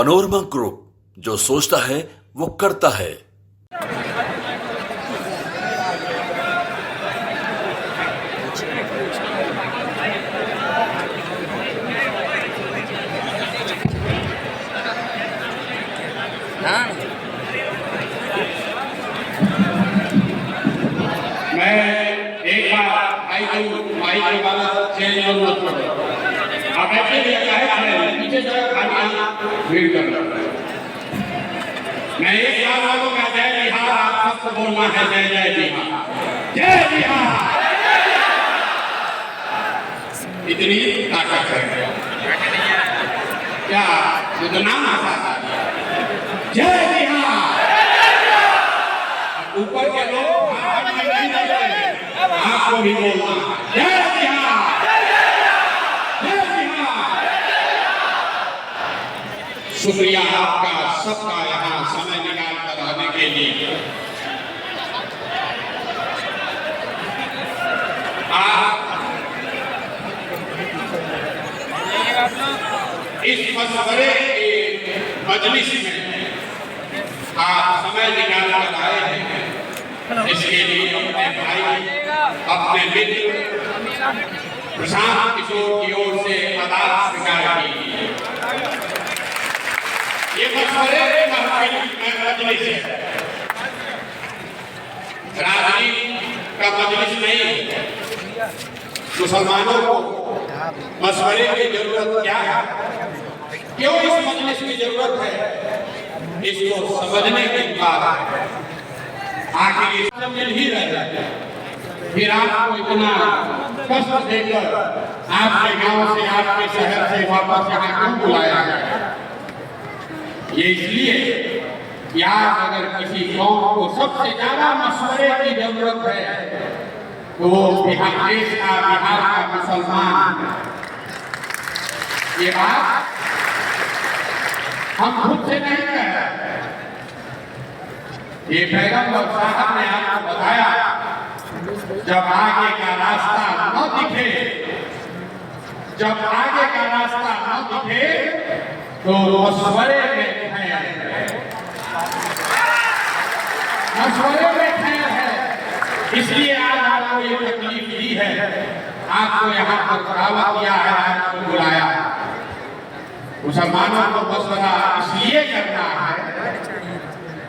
Panorama group, जो सोचता है वो करता है। मैं एक बार भाई के बाद चेंज मत करो। अब ऐसे भी है नीचे जगह खाली भीड़ कर लो। मैं एक बार बोलूंगा जय बिहार, आप सबको बोलना है जय जय बिहार, जय बिहार। इतनी ताकत है क्या? तो नाम आता जय बिहार। ऊपर के लोग आपको भी बोलना जय बिहार, जय बिहार। शुक्रिया आपका सबका यहाँ समय निकाल कर आने के लिए। आप इस मशवरे के मजलिस में आप समय निकाल कर आए हैं, इसके लिए अपने भाई, अपने मित्र प्रशांत किशोर की ओर से आदाब स्वीकार कीजिए। ये मशवरे की मजलिस है, राजनीति का मजलिस नहीं। मुसलमानों को मशवरे की जरूरत क्या है, क्यों इस मजलिस की जरूरत है, इसको समझने की बात है। आखिर मिल ही रहा है, फिर आपको इतना कष्ट देकर आपके गांव से, आपके शहर से वापस यहाँ क्यों बुलाया गया? ये इसलिए कि आज अगर किसी कौम को सबसे ज्यादा मशवरे की जरूरत है तो वो बिहार देश का, बिहार का मुसलमान। ये बात हम खुद से नहीं कह रहे, ये पैगंबर साहब ने आपको बताया, जब आगे का रास्ता न दिखे, जब आगे का रास्ता न दिखे तो मशवरे में खैर है, मशवरे में खैर है। इसलिए आज आपको ये तकलीफ दी है, आपको यहाँ पर दावत किया है, आपको बुलाया। मुसलमानों को मशवरा इसलिए करना है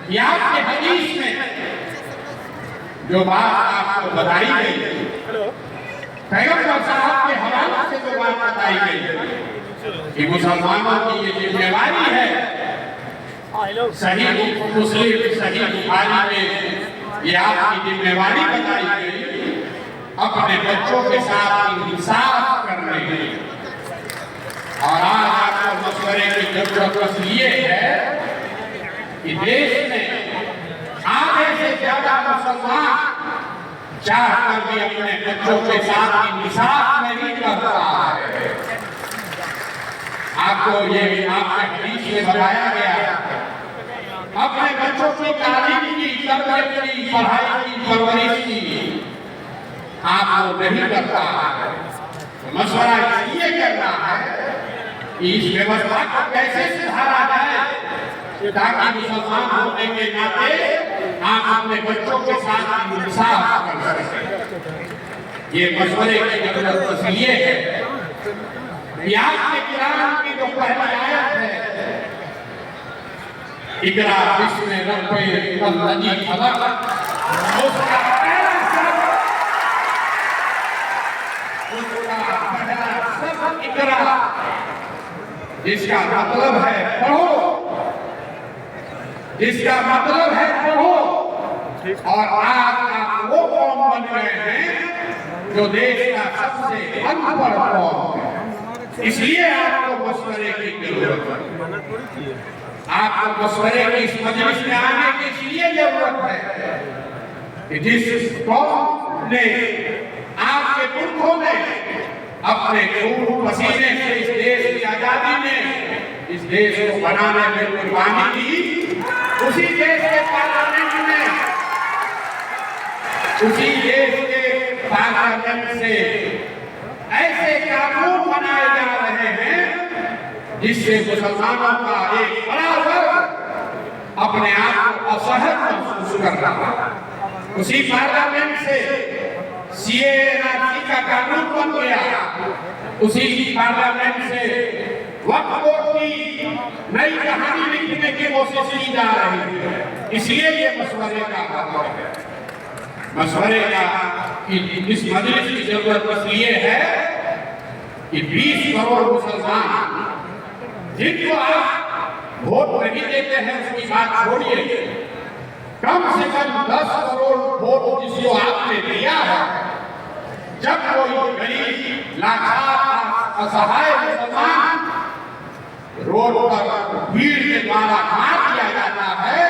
कि आपके हदीस में जो बात आपको बताई गई, पैगंबर साहब के हवाले से जो बात बताई गई कि मुसलमानों की ये जिम्मेवारी है, सही मुस्लिम, सही बुखारी में ये आपकी जिम्मेवारी बताई गई, अपने बच्चों के साथ इंसाफ करने की। और आज आपको मशवरे की जरूरत इसलिए है कि देश में आधे से ज्यादा मुसलमान चाहकर भी अपने बच्चों के साथ इंसाफ नहीं करता है। आपको ये आपके हदीस में बताया गया, अपने बच्चों की तालीम की, तरबियत की, पढ़ाई की, परवरिश की आपको नहीं करता है। मशवरा इसलिए करना है कि इस व्यवस्था को कैसे सुधारा जाए ताकि मुसलमान होने के नाते आप अपने बच्चों के साथ इंसाफ कर सकें। ये मशवरे की जरूरत इसलिए है कि आपके कुरान की जो पहली आयत है, इकरा बिस्मि रब्बिकल्लज़ी खलक़, उसका पहला शब्द इकरा, जिसका मतलब है पढ़ो, जिसका मतलब है पढ़ो। और आज आप वो कौम बन गए हैं जो देश का सबसे अनपढ़ कौम है। इसलिए आपको मशवरे की जरूरत है, आपको मशवरे की इस मजलिस में आने की इसलिए जरूरत है कि जिस कौम ने, आपके पुरखों ने अपने खून पसीने से इस देश की आजादी में, इस देश को बनाने में कुर्बानी दी, उसी देश के पार्लियामेंट में, उसी देश के पार्लियामेंट से ऐसे कानून बनाए जा रहे हैं जिससे मुसलमानों का एक बड़ा वर्ग अपने आप को असहज महसूस कर रहा है। उसी पार्लियामेंट से सीएए का कानून बन गया, उसी पार्लियामेंट से वक्फ बोर्ड की नई कहानी लिखने की कोशिश की जा रही है। इसलिए ये मशवरे का काम है, मशवरे का इस मजलिस की जरूरत इसलिए है कि 20 करोड़ मुसलमान जिनको आप वोट नहीं देते हैं उसकी बात छोड़िए, कम से कम 10 करोड़ वोट जिसको आपने दिया है, जब कोई गरीब लाचार असहाय मुसलमान रोड पर भीड़ के द्वारा मार दिया जाता है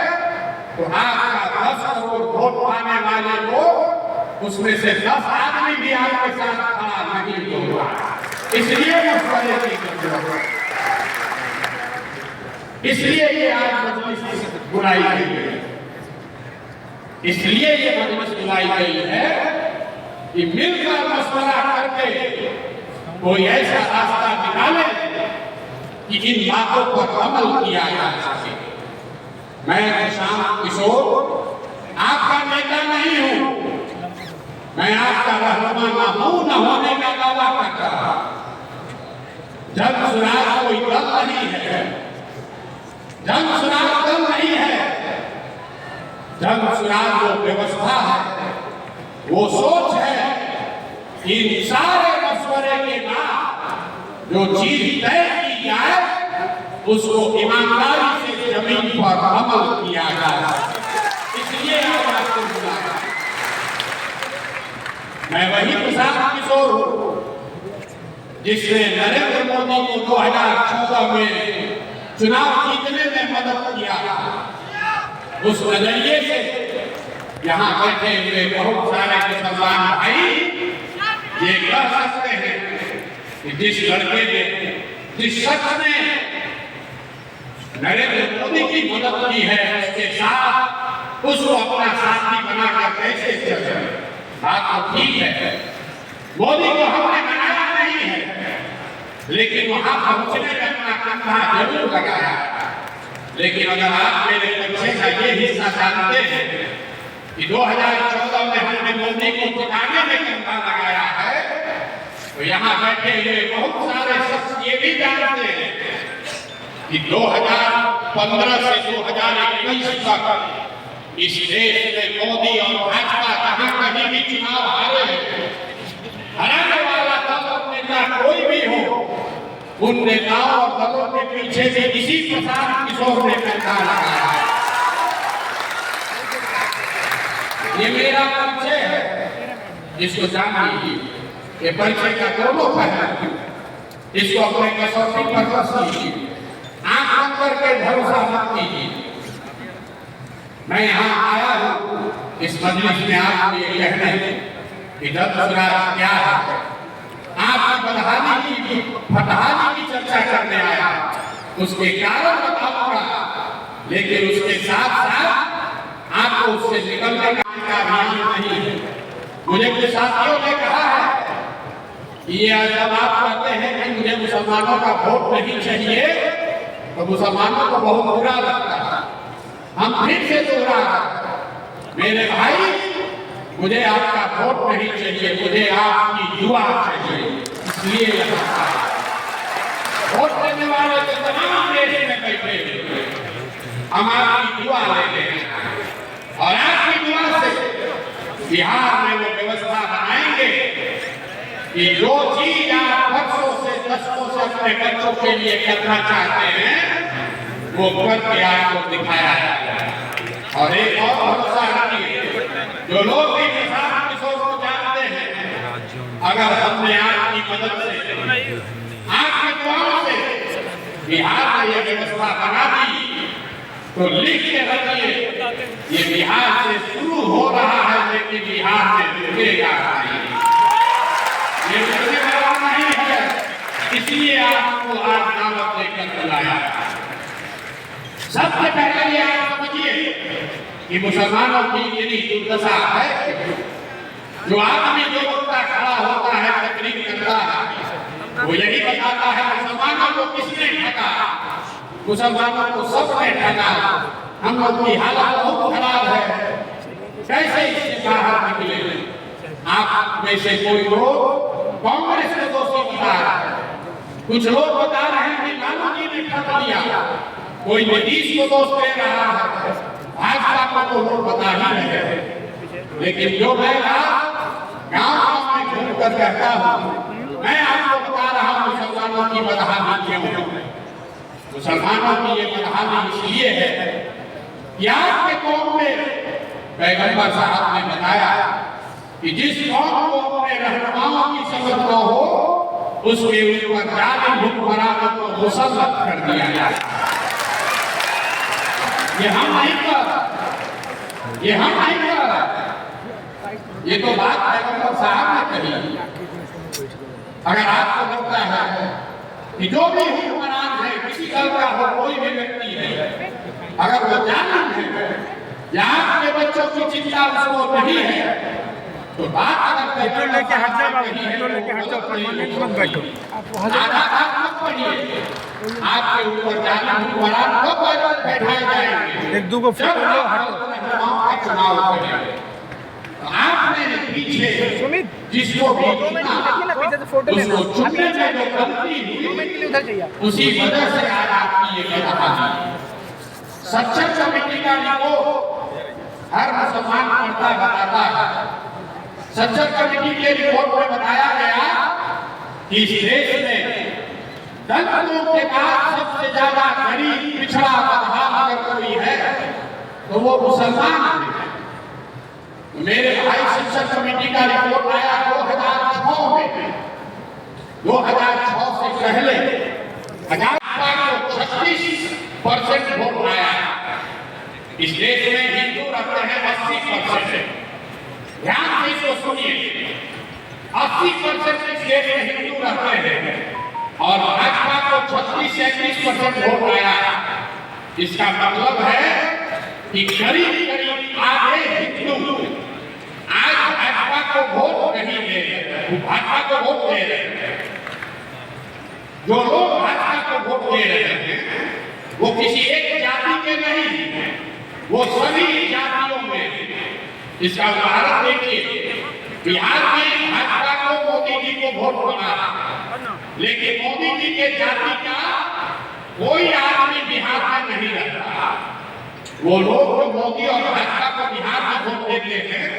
तो आपका 10 करोड़ वोट पाने वाले को उसमें से 10 आदमी भी आपके साथ खड़ा नहीं होगा। इसलिए मशवरे की जरूरत है, इसलिए ये आज मजलिस बुलाई गई है, इसलिए ये मजलिस बुलाई गई है कि मिलकर मशवरा करके कोई ऐसा रास्ता निकाले कि इन बातों पर अमल किया जा सके। मैं शाम किशोर आपका नेता नहीं हूं, मैं आपका रहनुमा न होने का दावा करता। जन सुराज कोई दल नहीं है, जन सुराज दल नहीं है, जन सुराज वो व्यवस्था है, वो सोच है कि इन सारे मशवरे के बाद जो चीज तय की जाए उसको ईमानदारी से जमीन पर अमल किया जाए। इसलिए आपको बुलाया। मैं वही प्रशांत किशोर हूं जिसने नरेंद्र मोदी को 2014 में चुनाव जीतने में मदद किया। उस नजरिए से यहाँ बैठे हुए बहुत सारे मुसलमान भाई ये कह सकते हैं कि जिस लड़के ने, जिस शख्स ने नरेंद्र मोदी की मदद की है उसके साथ उसको अपना साथी बनाकर कैसे चले। बात तो ठीक है, मोदी को हमने बनाया नहीं है, लेकिन वहां पहुंचने में अपना कंधा जरूर लगाया। लेकिन अगर आप मेरे पीछे का ये हिस्सा जानते हैं कि 2014 में हमने मोदी को जिताने में कंधा लगाया है, तो यहाँ बैठे हुए बहुत सारे शख्स ये भी जानते हैं कि 2015 से 2021 तक इस देश में मोदी और भाजपा कहाँ कहीं भी चुनाव हारे हैं। हराने वाला दल और नेता कोई भी हो, उन नेताओं और दलों के पीछे से इसी प्रशांत किशोर ने कंधा लगाया है। ये मेरा परिचय है, इसको जान लीजिए। ये परिचय का दोनों पहलू, इसको अपने कसौटी पर रख लीजिए, आंख बंद करके भरोसा मत कीजिए। मैं यहाँ आया हूँ इस मजलिस में आपको ये कहने कि जन सुराज क्या है, आपकी बदहाली की फटहाली की चर्चा करने आया, उसके कारण बताऊंगा, लेकिन उसके साथ साथ आपको उससे निकलने का अभियान नहीं है। मुझे कुछ साथियों ने कहा है कि ये जब आप कहते हैं कि मुझे मुसलमानों का वोट नहीं चाहिए तो मुसलमानों को बहुत बुरा लगता है। हम फिर से दोहरा मेरे भाई, मुझे आपका वोट नहीं चाहिए, मुझे आपकी दुआ चाहिए। इसलिए वोट देने वाले तो तमाम देश में बैठे हम आपकी दुआ लेते हैं और आपकी दुआ से बिहार में वो व्यवस्था बनाएंगे कि जो चीज आप वर्षों से दशकों से अपने बच्चों के लिए करना चाहते हैं वो करके आपको दिखाया जाएगा। और एक और भरोसा रखिए, जो लोग भी प्रशांत किशोर को जानते हैं, अगर हमने आपकी मदद से, आपके दुआओं से बिहार में यह व्यवस्था बना दी तो लिख के रखिए, ये बिहार से शुरू हो रहा है लेकिन बिहार में रुकेगा नहीं। ये रुकने वाला नहीं है, इसलिए आपको आज दावत देकर बुलाया। सबसे पहले ये आप समझिए कि मुसलमानों की यदि दुर्दशा है, जो आदमी जो वक्ता खड़ा होता है, तकरीर करता है, वो यही बताता है मुसलमानों को किसने ठगा मुसलमानों को सबने ठगा, हम लोग की हालत बहुत खराब है, कैसे इससे बाहर निकले। आप में से कोई लोग कांग्रेस को दोषी बता रहा है, कुछ लोग बता रहे हैं कि लालू जी ने ठग दिया, कोई नीतीश को दोष दे रहा है, भाजपा को लोग बता ही रहे हैं। लेकिन जो मैं गाँव में घूम कर कहता हूँ, मैं आपको बता रहा हूँ मुसलमानों की बदहाली क्यों है। मुसलमानों की ये बदहाली इसलिए है कि आपके कौम में पैगंबर साहब ने बताया कि जिस कौम को अपने रहनुमाओं की समझ न हो उसके ऊपर जालिम हुक्मरानों को मुसल्लत कर दिया जाए। ये हम नहीं कर, ये हम नहीं कर, ये तो बात पैगंबर साहब ने कही। अगर आपको लगता है कि जो भी हुक्मरान है, किसी दल का हो, कोई भी व्यक्ति है, अगर वो जालिम है या आपके बच्चों की चिंता उसको नहीं है, तो बात अगर पेट्रोल लेके हट जाओ, पेट्रोल लेके हट जाओ, परमानेंट मत बैठो, आप वहां मत पढ़िए। आपके ऊपर जालिम हुक्मरान को बैठाए जाएंगे, एक दो को फोटो लो, हटो, चुनाव करेंगे। आपने पीछे जिसको भी उसको चुनने में जो गलती हुई, उसी वजह से आज आपकी ये बदहाली। सच्चा कमेटी का रिपोर्ट हर मुसलमान पढ़ता बताता है। सच्चा कमेटी के रिपोर्ट में बताया गया कि इस देश में दलितों के बाद सबसे ज्यादा गरीब, पिछड़ा, बदहाल अगर कोई है तो वो मुसलमान है। मेरे भाई शिक्षक कमेटी का रिपोर्ट आया 2006 में। 2006 से पहले भाजपा को 36% वोट आया। इस देश में हिंदू रहते हैं 80%। ध्यान से इसको सुनिए, 80% इस देश में हिंदू रहते हैं और भाजपा को 36-37% वोट आया। इसका मतलब है कि करीब आधे हिंदू आज भाजपा को वोट नहीं दे रहे, भाजपा को वोट दे रहे हैं। जो लोग भाजपा को वोट दे रहे हैं वो किसी एक जाति के नहीं, वो सभी जातियों में। इसका उदाहरण देखिए, बिहार में भाजपा को मोदी जी को वोट मिला, लेकिन मोदी जी के जाति का कोई आदमी बिहार में नहीं रहता। वो लोग जो मोदी और भाजपा को बिहार में वोट देते हैं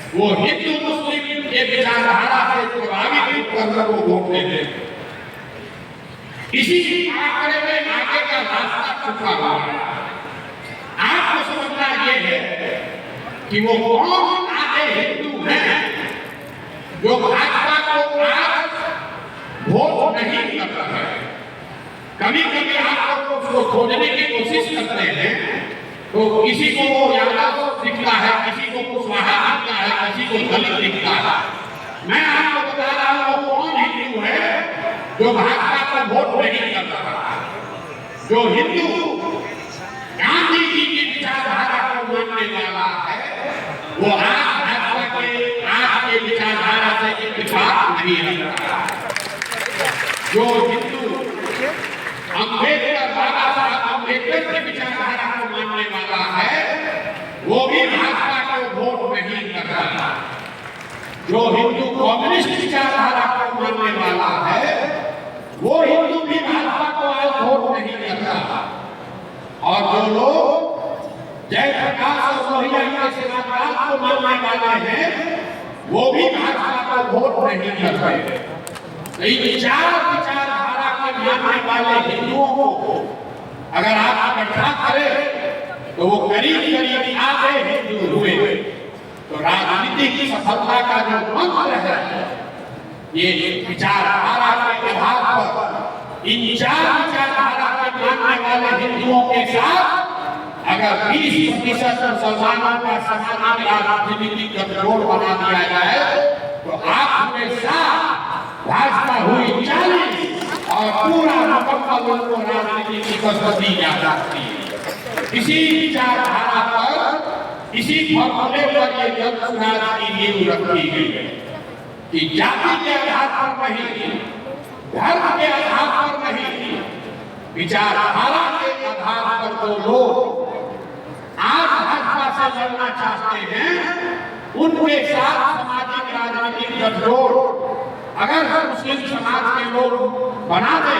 वो हिंदू मुस्लिम के विचारधारा से प्रभावित होकर वो वोट देते हैं। इसी आंकड़े में आगे का रास्ता छुपा हुआ है। आपको समझना ये है कि वो कौन आधे हिंदू हैं जो भाजपा को आज वोट नहीं कर रहे हैं। कभी कभी आप लोग उसको खोजने की कोशिश करते हैं तो किसी को वो यादव दिखता है, किसी को कुशवाहा दिखता है, किसी को दलित दिखता है। मैं आपको बता रहा हूँ वो कौन हिंदू है जो भाजपा को वोट नहीं कर रहा। जो हिंदू गांधी जी की विचारधारा को मानने वाला है वो आज भाजपा के विचारधारा से इत्तेफाक नहीं रखता। जो हिंदू अम्बेडकर, बाबा साहब अम्बेडकर की विचारधारा को मानने वाला है वो भी भाजपा को वोट नहीं कर रहा। जो हिंदू कम्युनिस्ट विचारधारा को मानने वाला है वो हिंदू भी भाजपा को आज वोट नहीं कर रहा। और जो लोग जयप्रकाश और लोहिया के सिद्धांत को मानने वाले हैं वो भी भाजपा को वोट नहीं कर रहे। विचारधारा के मानने वाले हिंदुओं को अगर आप इकट्ठा करें तो वो करीब आधे हिंदू हुए। तो राजनीति की सफलता का जो मंत्र है ये विचारधारा के आधार पर इन चार विचारधारा के मानने वाले हिंदुओं के साथ अगर 20% मुसलमानों का समाज राजनीतिक गठजोड़ बना दिया जाए तो आप हमेशा भाजपा हुई 40 और पूरा मुकम्मल उनको राजनीति की कसरत दी जा सकती है। इसी विचारधारा पर, इसी फॉर्मूले पर ये जन सुराज की नींव रखी गई है कि जाति के आधार पर नहीं, धर्म के आधार पर नहीं, विचारधारा के के आधार पर जो लोग आज भाजपा से लड़ना चाहते हैं, उनके साथ सामाजिक राजनीतिक गठजोड़ अगर मुस्लिम समाज के लोग बना दे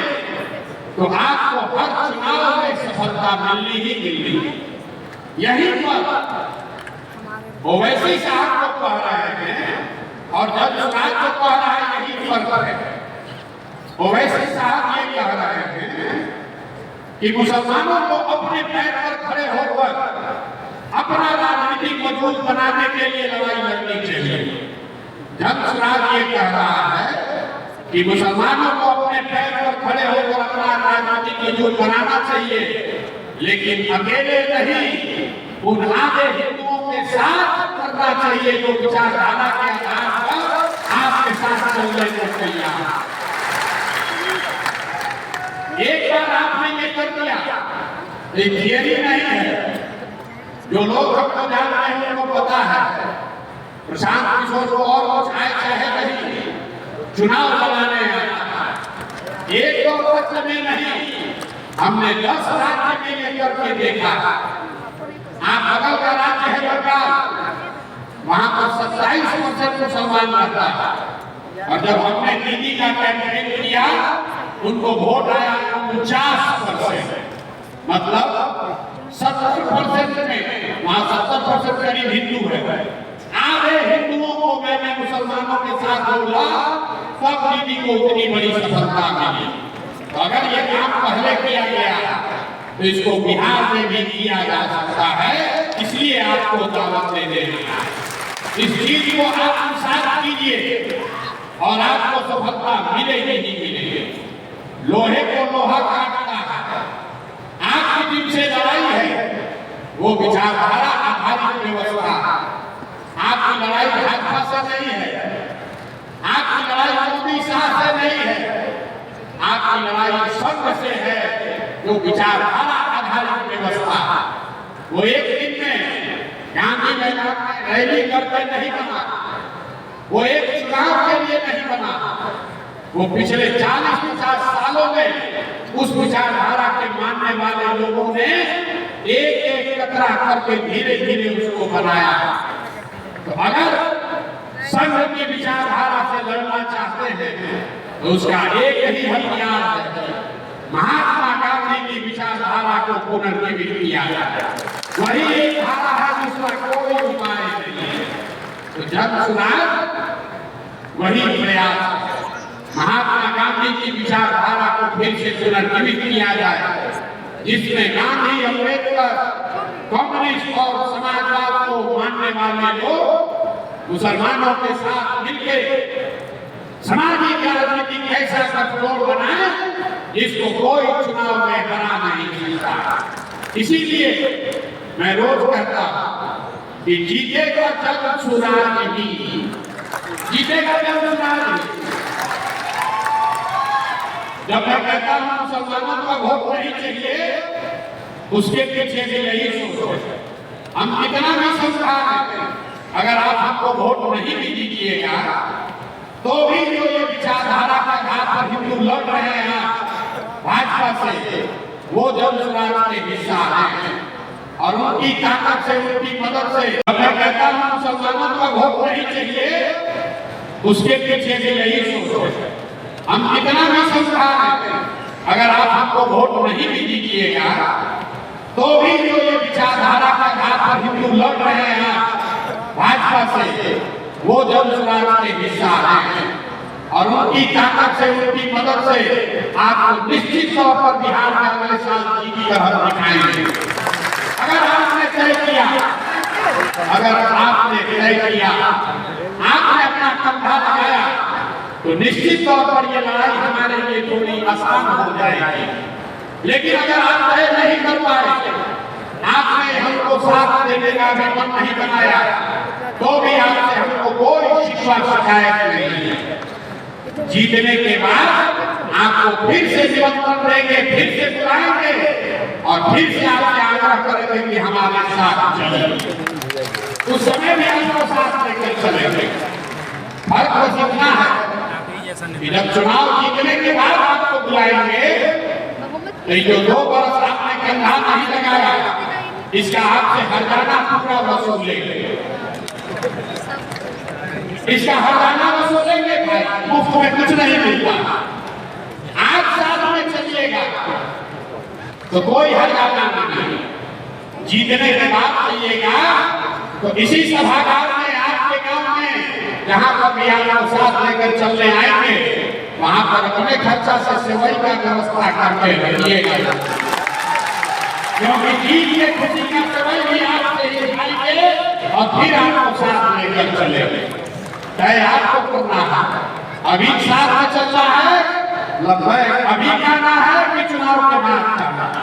तो आपको हर चुनाव में सफलता मिलनी ही मिलनी। यही पर ओवैसी साहब को कह रहे हैं और जब चुनाव को कह रहा है, यही फर्क है। ओवैसी साहब ये कह रहे हैं कि मुसलमानों को अपने पैर पर खड़े होकर अपना राजनीतिक मजबूत बनाने के लिए लड़ाई लड़नी चाहिए। जब चुनाव ये कह रहा है कि मुसलमानों को अपने पैर पर खड़े होकर अपना राजनीतिक मजबूत बनाना चाहिए, लेकिन अकेले नहीं, उन आधे हिंदुओं के साथ करना चाहिए जो विचारधारा के आधार पर आपके साथ चलने को तैयार। एक बार आपने ये कर दिया, ये थियरी नहीं है। जो लोग हमको जानते हैं उनको पता है, प्रशांत किशोर को और कुछ आए चाहे नहीं, चुनाव लड़ाने एक दो राज्य में नहीं, हमने 10 राज्य में ये करके देखा। आप बगल का राज्य है बंगाल, वहां पर 27% मुसलमान रहता है, और जब हमने दीदी का कैंपेन किया उनको वोट आया 49%, मतलब 70% में वहां 70% करीब हिंदू है। आधे हिंदुओं को मैंने मुसलमानों के साथ जोड़ा, तब दीदी को उतनी बड़ी सफलता मिली। तो अगर ये काम पहले किया गया तो इसको बिहार में भी किया जा सकता है, इसलिए आपको दावत दे देना। इस चीज को आप साथ कीजिए और आपको सफलता मिलेगी ही मिलेगी। लोहे को लोहा काटता है। आपकी जिनसे लड़ाई है वो विचारधारा आधारित व्यवस्था। आपकी लड़ाई भाजपा से नहीं है, आपकी लड़ाई मोदी शाह से नहीं है, आपकी लड़ाई संघ से है, जो विचारधारा आधारित व्यवस्था। वो एक दिन में गांधी मैदान में रैली करके नहीं बना, वो एक चुनाव के लिए नहीं बना, वो पिछले 40-50 सालों में उस विचारधारा के मानने वाले लोगों ने एक एक कतरा करके धीरे धीरे उसको बनाया। तो अगर संघ की विचारधारा से लड़ना चाहते हैं तो उसका एक ही हथियार है, महात्मा गांधी की विचारधारा को पुनर्जीवित किया जाए। वही एक धारा है जिसका कोई उपाय नहीं है। तो जब चुनाव वही प्रयास है, महात्मा गांधी की विचारधारा को फिर से पुनर्जीवित किया जाए, जिसमें गांधी, अम्बेडकर, कम्युनिस्ट और समाजवाद को मानने वाले लोग मुसलमानों के साथ मिलकर सामाजिक राजनीति ऐसा गठजोड़ बनाए जिसको कोई चुनाव में हरा नहीं सकता। इसीलिए मैं रोज कहता हूं कि जीतेगा जब सुराज ही, जीतेगा जब सुराज ही। जब मैं कहता हूं मुसलमानों का वोट नहीं चाहिए, उसके पीछे भी यही सोच है। हम कितना भी समझाएं, अगर आप हमको वोट नहीं भी दीजिएगा तो भी जो ये विचारधारा का घात पर हिंदू लड़ रहे हैं भाजपा से, वो जब सुराज के हिस्सा है और उनकी ताकत से, उनकी मदद से। मैं कहता हूं मुसलमानों का वोट नहीं चाहिए, उसके पीछे भी यही सोच है। हम कितना भी समझाएं, अगर आप हमको वोट नहीं भी दीजिएगा तो भी जो ये विचारधारा का घात पर हिंदू लड़ रहे हैं भाजपा से, वो जब सुराज के हिस्सा है और उनकी ताकत से, उनकी मदद से आपको निश्चित तौर पर बिहार में अगले साल जी की तरह दिखाएंगे। अगर आपने तय किया, अगर आपने तय किया, आपने अपना कंधा लगाया, तो निश्चित तौर पर ये लड़ाई हमारे लिए थोड़ी आसान हो जाएगी। लेकिन अगर आप तय नहीं कर पाए, आपने हमको साथ देने का भी मन नहीं बनाया, तो भी आपसे हमको कोई शिकवा शिकायत नहीं है। जीतने के बाद आपको फिर से निमंत्रण देंगे, फिर से बुलाएंगे और फिर से आपसे आग्रह करेंगे कि हमारे साथ चलिए। उस समय भी आपको साथ लेकर चलेंगे। फर्क बस इतना है कि जब चुनाव जीतने के बाद आपको बुलाएंगे, तो जो 2 वर्ष आपने कंधा नहीं लगाया, इसका आपसे हरजाना पूरा वसूलेंगे, इसका हरजाना वसूलेंगे भाई, मुफ्त में कुछ नहीं मिलता। आप साथ में चलिएगा तो कोई हरजाना नहीं, जीतने के बाद चलिएगा तो इसी सभागार में आपके गांव में जहां पर भी आप साथ लेकर चलने आएंगे वहां पर अपने खर्चा से सेवई का व्यवस्था करके रखिएगा, क्योंकि जीत के खुशी का सेवई भी आपसे ही खाएंगे और फिर आपको साथ लेकर चलेंगे। तय आपको करना है, अभी साथ में चलना है, लगभग अभी करना है कि चुनाव के बाद करना है,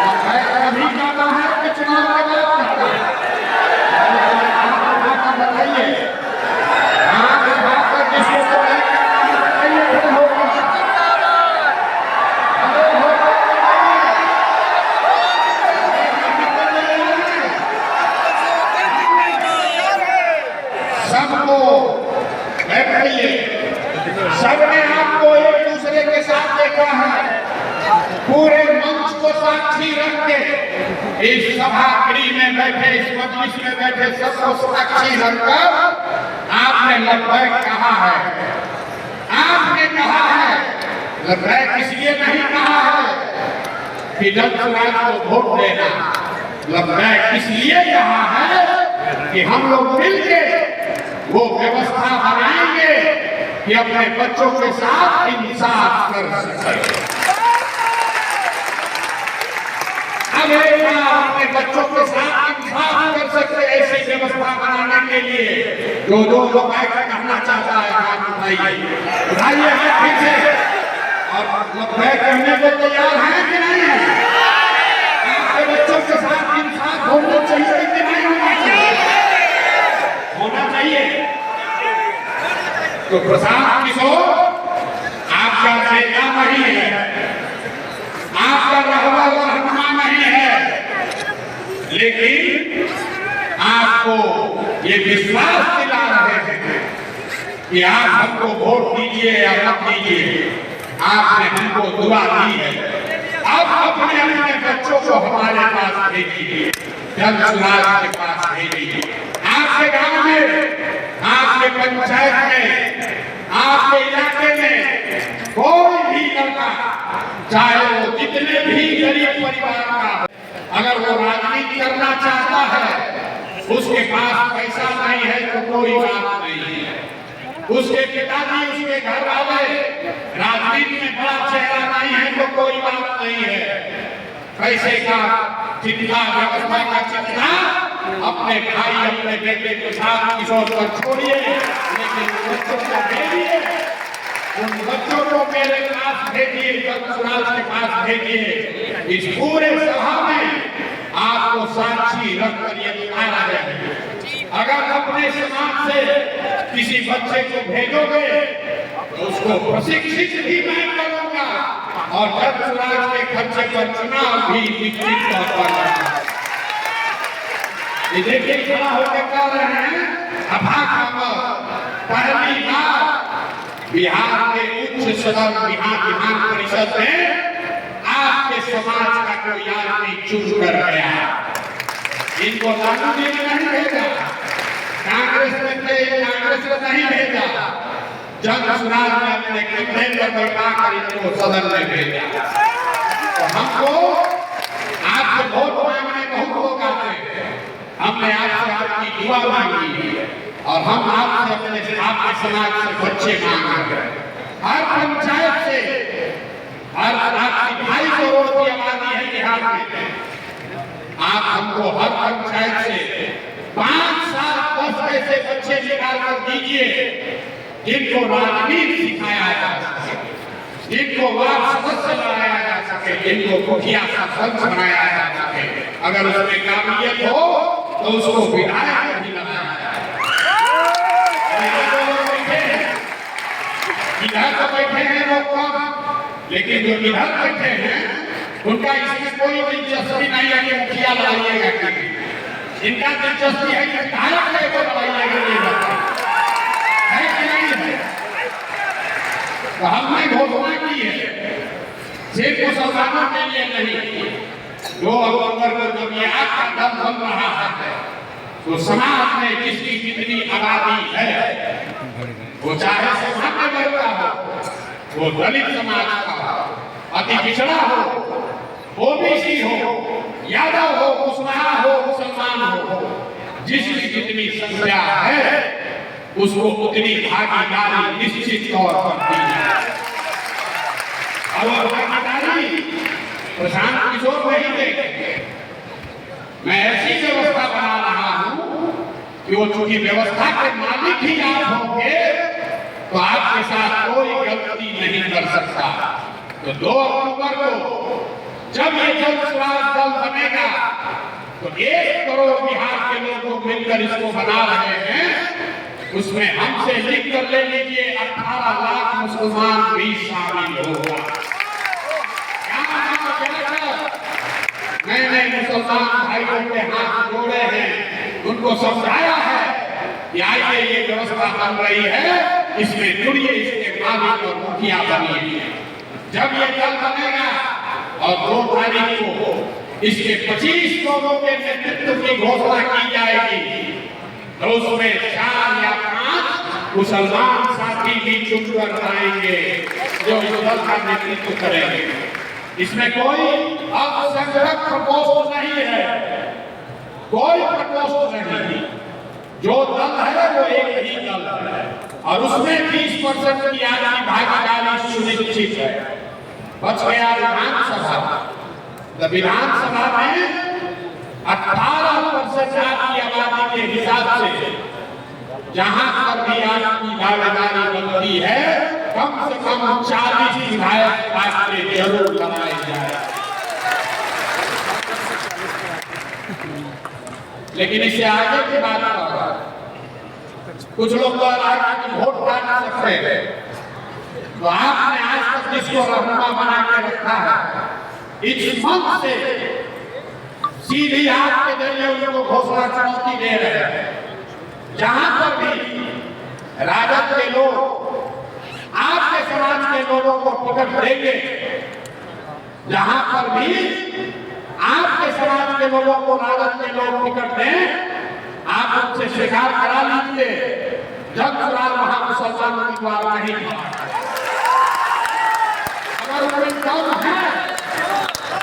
लगभग अभी करना है कि चुनाव के बाद करना है, बताइए। जिसको सबको सबने आपको एक दूसरे के साथ देखा है, पूरे मंच को साक्षी रख के इस सभागृह में बैठे, इस मजलिस में बैठे सबको साक्षी रखकर आपने लगभग कहा है, आपने कहा है, लगभग इसलिए नहीं कहा है कि जन सुराज को वोट देना, लगभग इसलिए कहा है कि हम लोग मिलकर वो व्यवस्था बनाएंगे कि अपने बच्चों के साथ इंसाफ कर सके। अपने बच्चों के साथ इंसाफ कर सकते ऐसी व्यवस्था बनाने के लिए जो लोग कहना चाहता है हाथ उठाइए हाथ फिर से, और कहने को तैयार है कि नहीं? आपके बच्चों के साथ इंसाफ होना चाहिए कि नहीं होना चाहिए? होना चाहिए। तो प्रशांत किशोर आपका नेता नहीं है, आपका रहनुमा नहीं है, लेकिन आपको ये विश्वास दिला रहे हैं कि आप हमको वोट दीजिए या मत दीजिए, आपने हमको दुआ दी है, अब अपने अपने बच्चों को हमारे पास भेजिए, जन सुराज के पास भेजिए। आपके गांव में, आपके पंचायत में, आपके इलाके में कोई भी लड़का, चाहे वो जितने भी गरीब परिवार का, अगर वो राजनीति करना चाहता है, उसके पास पैसा नहीं है तो कोई बात नहीं है, उसके पिताजी, उसके घर वाले राजनीति में बड़ा चेहरा नहीं है तो कोई बात नहीं है, पैसे का चिंता, व्यवस्था का चिंता अपने भाई, अपने बेटे के साथ किशोर पर छोड़िए, लेकिन बच्चों को भेजिए, उन बच्चों को मेरे पास भेजिए, जनसुराज के पास भेजिए। इस पूरे सभा में आपको साक्षी रखकर ये दिखाया है, अगर अपने समाज से किसी बच्चे को भेजोगे तो उसको प्रशिक्षित भी मैं करूंगा और जनसुराज के खर्चे पर चुनाव भी निश्चित तौर पर। देखिए खड़ा होकर कर रहे हैं, पहली बार बिहार के उच्च सदन विधान परिषद में आपके समाज का कोई आदमी चुन कर गया, इनको लालू जी ने नहीं भेजा, कांग्रेस में थे, कांग्रेस ने नहीं भेजा, जनसुराज ने अपने कंधे पर बैठा कर इनको सदन में भेजा। तो हमको आपसे वोट मांगने बहुत लोग आते हैं, हमने आपसे आपकी दुआ मांगी और हम आपसे अपने आपके समाज से बच्चे मांग रहे हैं। हर पंचायत से, हर आपकी 2.5 करोड़ की आबादी है बिहार में, आप हमको हर पंचायत से 5, 7, 10 ऐसे बच्चे निकाल कर दीजिए जिनको राजनीति सिखाया जा सके, जिनको वार्ड सदस्य बनाया जा सके, जिनको मुखिया सरपंच बनाया जा सके। अगर उसमें काबिलियत हो तो उसको विधायक भी बनाया जाए। इधर तो बैठे हैं लोग कम, लेकिन जो इधर बैठे हैं उनका इसमें कोई दिलचस्पी नहीं है कि मुखिया लगाइएगा कहीं, इनका दिलचस्पी है कि विधायक को लगाइएगा, है कि नहीं है? तो हमने घोषणा की है सिर्फ मुसलमानों के लिए नहीं, 2 अक्टूबर को जब ये आग का दम बन रहा है तो समाज में जिसकी जितनी आबादी है, वो चाहे सामान्य वर्ग का हो, वो दलित समाज का हो, अति पिछड़ा हो, ओबीसी हो, यादव हो, कुशवाहा हो, मुसलमान हो, जिसकी जितनी संख्या है उसको उतनी भागीदारी निश्चित तौर पर दी जाए। और भागीदारी प्रशांत किशोर नहीं देंगे। मैं ऐसी व्यवस्था बना रहा हूं कि वो चूंकि व्यवस्था के मालिक ही आप होंगे तो आपके साथ कोई गलती नहीं कर सकता। तो 2 अक्टूबर को जब ये जन स्वराज दल बनेगा तो 1 करोड़ बिहार के लोग मिलकर इसको बना रहे हैं, उसमें हमसे लिख कर ले लीजिए 18 लाख मुसलमान भी शामिल होगा। मैंने मुसलमान भाइयों के हाथ जोड़े हैं, उनको समझाया है कि आइए ये व्यवस्था बन रही है, इसमें जुड़िए, इसके मालिक और मुखिया बनिए। जब ये दल बनेगा और 2 तारीख को इसके 25 लोगों के नेतृत्व की घोषणा की जाएगी तो उसमें 4 या 5 मुसलमान साथी भी चुनकर आएंगे जो इस दल का नेतृत्व करेंगे। इसमें कोई अल्पसंख्यक प्रकोष्ठ नहीं है, कोई प्रकोष्ठ नहीं। जो दल है वो एक ही दल है और उसमें 20% की आदमी भागीदारी सुनिश्चित है। बच गया विधानसभा। विधानसभा में 18% की आबादी के हिसाब से जहां पर भी आपकी भागीदारी बनती है, कम से कम 40 विधायक आपके जरूर बनाए जाए। लेकिन इससे आगे की बात होगा, कुछ लोग तो वोट काट सकते हैं, तो आपने आज तक जिसको रहनुमा बना के रखा है, इस मंच से सीधी आपके जरिए उनको घोषणा चुनौती दे रहे हैं। जहां पर भी राजद के लोग आपके समाज के लोगों को टिकट देंगे, जहां पर भी आपके समाज के लोगों को राजद के लोग टिकट दें, आप उनसे स्वीकार करा लीजिए जब चुनाव वहां मुसलमान उम्मीदवार नहीं था।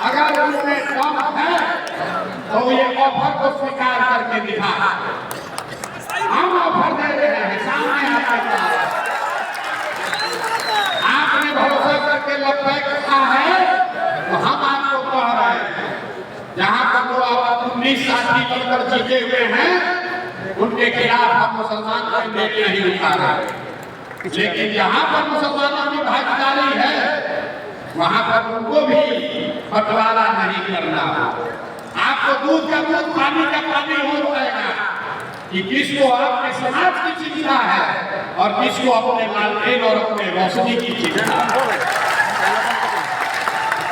अगर उनमें दम है तो ये ऑफर को स्वीकार करके दिखा। हम ऑफर दे रहे हैं, सामने आते आपने भरोसा करके लबैक कहा है तो हम आपको कह रहे हैं, जहां पर वो आप 19 साथी बनकर जीते हुए हैं उनके खिलाफ हम मुसलमान कैंडिडेट नहीं उठा रहे। लेकिन जहां पर मुसलमानों की भागीदारी है वहां पर उनको भी बंटवारा नहीं करना। आपको दूध का दूध, पानी का पानी हो जाएगा कि किसको आपके समाज की चिंता है और किसको अपने लालटेन और अपने रोशनी की चिंता है।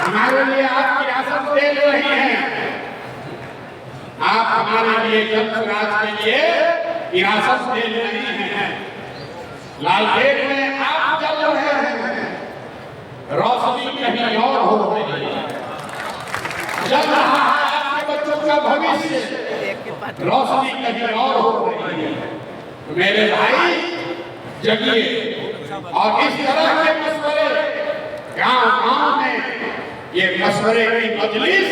हमारे लिए आप विरासत दे रही हैं, आप हमारे लिए जन स्वराज के लिए विरासत दे रही हैं। लालटेन में आप जल रहे हैं, रोशनी कहीं और हो रही है। जल रहा है आपके बच्चों का भविष्य, रोशनी कहीं और हो रही है। तो मेरे भाई जगिए और इस तरह के मशवरे गांव-गांव में ये मशवरे की मजलिस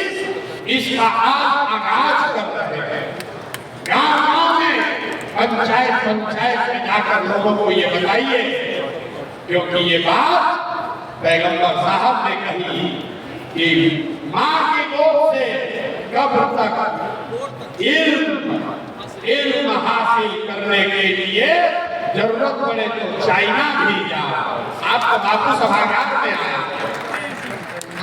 इसका आज आगाज कर रहे हैं। गांव-गांव में पंचायत में जाकर लोगों को ये बताइए, क्योंकि ये बात पैगंबर साहब ने कही कि माँ की गोद से कब्र तक इल्म हासिल करने के लिए जरूरत पड़े तो चाइना भी जाओ। आपको बापू सभागार में आया,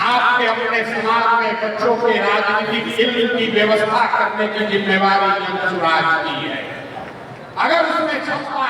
आपके अपने समाज में बच्चों के राजनीतिक इल्म की व्यवस्था करने की जिम्मेवारी जन स्वराज की है। अगर उसमें क्षमता